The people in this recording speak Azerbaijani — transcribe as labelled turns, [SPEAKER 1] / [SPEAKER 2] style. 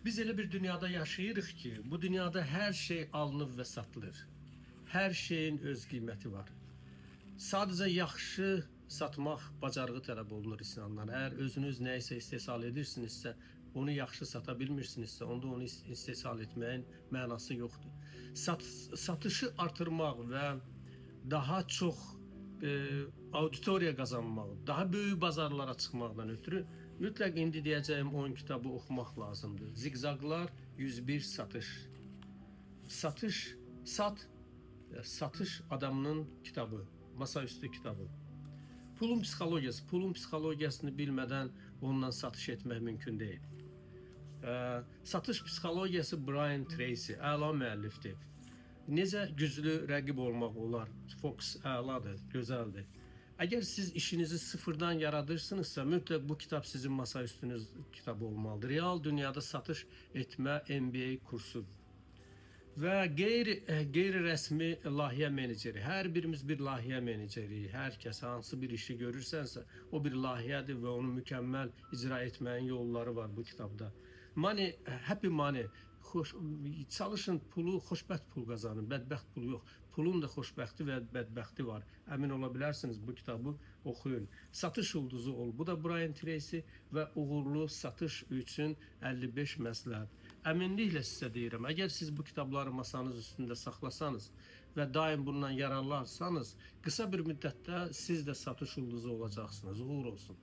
[SPEAKER 1] Biz elə bir dünyada yaşayırıq ki, bu dünyada hər şey alınıb və satılır. Hər şeyin öz qiyməti var. Sadəcə yaxşı satmaq bacarığı tələb olunur insandan. Əgər özünüz nəyisə istehsal edirsinizsə, onu yaxşı sata bilmirsinizsə, onda onu istehsal etməyin mənası yoxdur. Satışı artırmaq və daha çox auditoriya qazanmaq, daha böyük bazarlara çıxmaqdan ötürü mütləq indi deyəcəyim 10 kitabı oxumaq lazımdır. Zigzaqlar 101 satış. Satış adamının kitabı, masaüstü kitabı. Pulun psixologiyasını bilmədən ondan satış etmək mümkün deyil. Satış psixologiyası Brian Tracy, əla müəllifdir. Necə güclü rəqib olmaq olar? Fox əladır, gözəldir. Əgər siz işinizi sıfırdan yaradırsınızsa, mütləq bu kitab sizin masaüstünüz kitabı olmalıdır. Real dünyada satış etmə MBA kursudur. Və qeyri-rəsmi layihə meneceri. Hər birimiz bir layihə meneceri. Hər kəs hansı bir işi görürsənsə, o bir layihədir və onu mükəmməl icra etməyin yolları var bu kitabda. Happy money. Çalışın, pulu, xoşbəxt pul qazanın, bədbəxt pul yox. Pulun da xoşbəxti və bədbəxti var. Əmin ola bilərsiniz, bu kitabı oxuyun. Satış ulduzu ol. Bu da Brian Tracy və uğurlu satış üçün 55 məsləhət. Əminliklə sizə deyirəm, əgər siz bu kitabları masanız üstündə saxlasanız və daim bundan yararlansanız, qısa bir müddətdə siz də satış ulduzu olacaqsınız. Uğur olsun.